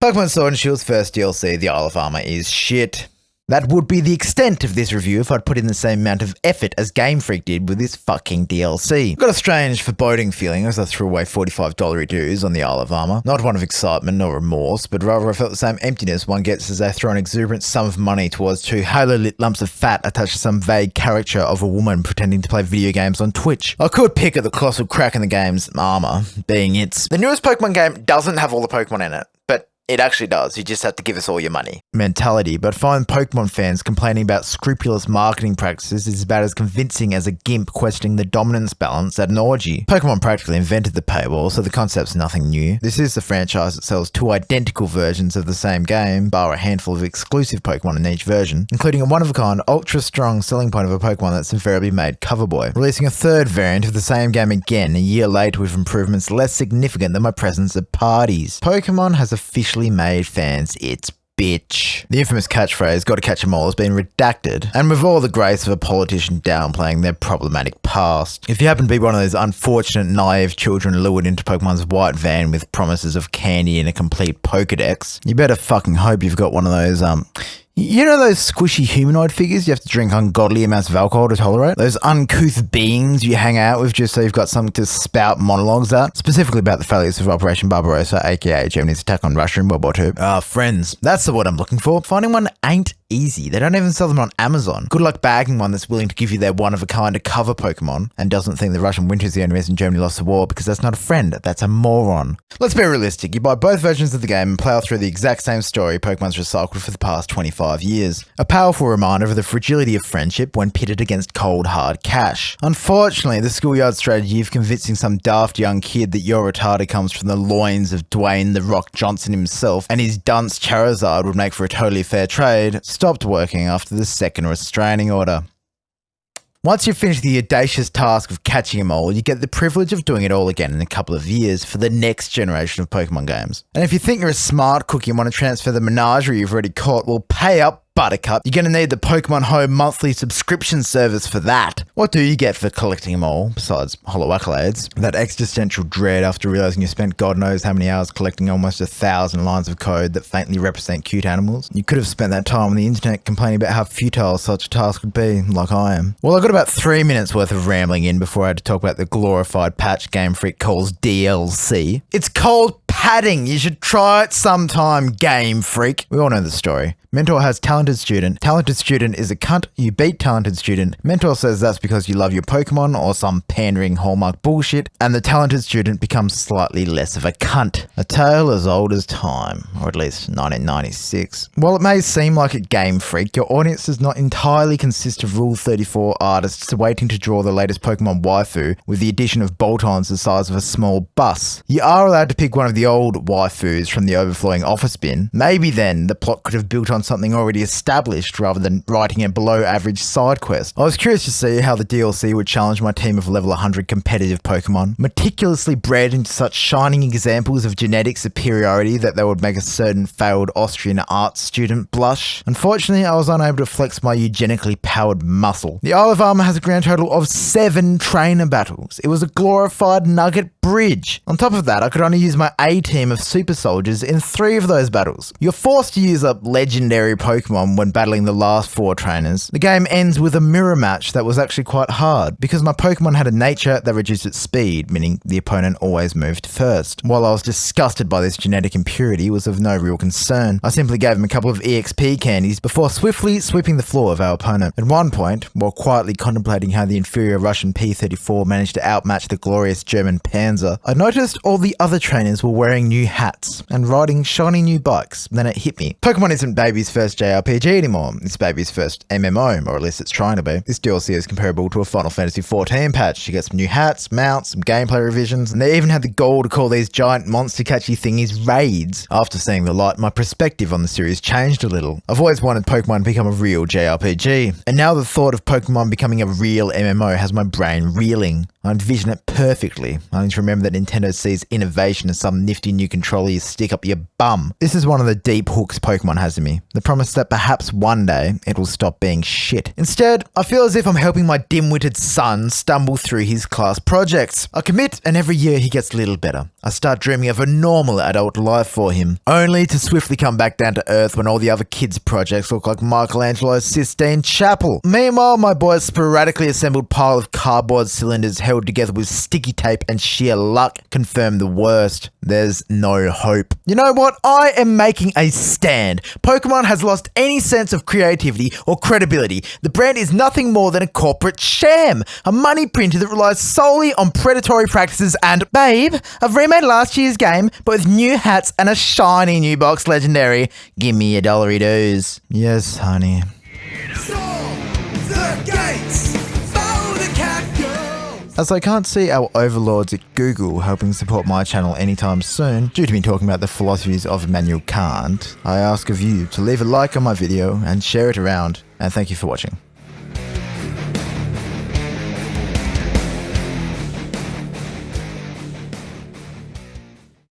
Pokemon Sword and Shield's first DLC, the Isle of Armor, is shit. That would be the extent of this review if I'd put in the same amount of effort as Game Freak did with this fucking DLC. Got a strange foreboding feeling as I threw away $45 dues on the Isle of Armor. Not one of excitement nor remorse, but rather I felt the same emptiness one gets as they throw an exuberant sum of money towards two halo-lit lumps of fat attached to some vague caricature of a woman pretending to play video games on Twitch. I could pick at the colossal crack in the game's armor, being it's the newest Pokemon game doesn't have all the Pokemon in it, but it actually does. You just have to give us all your money. Mentality, but find Pokemon fans complaining about scrupulous marketing practices is about as convincing as a gimp questioning the dominance balance at an orgy. Pokemon practically invented the paywall, so the concept's nothing new. This is the franchise that sells two identical versions of the same game, bar a handful of exclusive Pokemon in each version, including a one-of-a-kind, ultra-strong selling point of a Pokemon that's invariably made cover boy, releasing a third variant of the same game again a year later with improvements less significant than my presence at parties. Pokemon has officially made fans its bitch. The infamous catchphrase, gotta catch 'em all, has been redacted, and with all the grace of a politician downplaying their problematic past. If you happen to be one of those unfortunate, naive children lured into Pokemon's white van with promises of candy and a complete Pokedex, you better fucking hope you've got one of those, you know those squishy humanoid figures you have to drink ungodly amounts of alcohol to tolerate? Those uncouth beings you hang out with just so you've got something to spout monologues at? Specifically about the failures of Operation Barbarossa, aka Germany's attack on Russia in World War II. Friends. That's the word I'm looking for. Finding one ain't easy. They don't even sell them on Amazon. Good luck bagging one that's willing to give you their one-of-a-kind to cover Pokemon and doesn't think the Russian winter is the only reason Germany lost the war, because that's not a friend, that's a moron. Let's be realistic. You buy both versions of the game and plow through the exact same story Pokemon's recycled for the past 25 years. A powerful reminder of the fragility of friendship when pitted against cold, hard cash. Unfortunately, the schoolyard strategy of convincing some daft young kid that you're retarded comes from the loins of Dwayne "The Rock" Johnson himself, and his dunce Charizard would make for a totally fair trade, stopped working after the second restraining order. Once you've finished the audacious task of catching them all, you get the privilege of doing it all again in a couple of years for the next generation of Pokemon games. And if you think you're a smart cookie and want to transfer the menagerie you've already caught, well, pay up, Buttercup. You're going to need the Pokemon Home monthly subscription service for that. What do you get for collecting them all, besides hollow accolades? That existential dread after realizing you spent God knows how many hours collecting almost 1,000 lines of code that faintly represent cute animals. You could have spent that time on the internet complaining about how futile such a task would be, like I am. Well, I got about 3 minutes worth of rambling in before I had to talk about the glorified patch Game Freak calls DLC. It's cold padding. You should try it sometime, Game Freak. We all know the story. Mentor has talented student. Talented student is a cunt. You beat talented student. Mentor says that's because you love your Pokemon or some pandering hallmark bullshit, and the talented student becomes slightly less of a cunt. A tale as old as time, or at least 1996. While it may seem like a Game Freak, your audience does not entirely consist of Rule 34 artists waiting to draw the latest Pokemon waifu with the addition of bolt-ons the size of a small bus. You are allowed to pick one of the old waifus from the overflowing office bin. Maybe then the plot could have built on something already established rather than writing a below average side quest. I was curious to see how the DLC would challenge my team of level 100 competitive Pokemon, meticulously bred into such shining examples of genetic superiority that they would make a certain failed Austrian art student blush. Unfortunately, I was unable to flex my eugenically powered muscle. The Isle of Armor has a grand total of 7 trainer battles. It was a glorified nugget bridge. On top of that, I could only use my A team of super soldiers in 3 of those battles. You're forced to use up legendary Pokemon when battling the last 4 trainers. The game ends with a mirror match that was actually quite hard, because my Pokemon had a nature that reduced its speed, meaning the opponent always moved first. While I was disgusted by this genetic impurity, it was of no real concern. I simply gave him a couple of EXP candies before swiftly sweeping the floor of our opponent. At one point, while quietly contemplating how the inferior Russian P-34 managed to outmatch the glorious German Panzer, I noticed all the other trainers were wearing new hats and riding shiny new bikes. Then it hit me. Pokemon isn't baby's first JRPG anymore. It's baby's first MMO, or at least it's trying to be. This DLC is comparable to a Final Fantasy XIV patch. You get some new hats, mounts, some gameplay revisions, and they even had the gall to call these giant monster-catchy thingies raids. After seeing the light, my perspective on the series changed a little. I've always wanted Pokemon to become a real JRPG, and now the thought of Pokemon becoming a real MMO has my brain reeling. I envision it perfectly. I need to remember that Nintendo sees innovation as some nifty new controller you stick up your bum. This is one of the deep hooks Pokemon has in me. The promise that perhaps one day it will stop being shit. Instead, I feel as if I'm helping my dim-witted son stumble through his class projects. I commit, and every year he gets a little better. I start dreaming of a normal adult life for him, only to swiftly come back down to earth when all the other kids' projects look like Michelangelo's Sistine Chapel. Meanwhile, my boy's sporadically assembled pile of cardboard cylinders held together with sticky tape and sheer luck confirm the worst. There's no hope. You know what? I am making a stand. Pokemon has lost any sense of creativity or credibility. The brand is nothing more than a corporate sham, a money printer that relies solely on predatory practices and, babe, I've remade last year's game, but with new hats and a shiny new box legendary. Give me a dollary dues. Yes, honey. As I can't see our overlords at Google helping support my channel anytime soon, due to me talking about the philosophies of Immanuel Kant, I ask of you to leave a like on my video and share it around, and thank you for watching.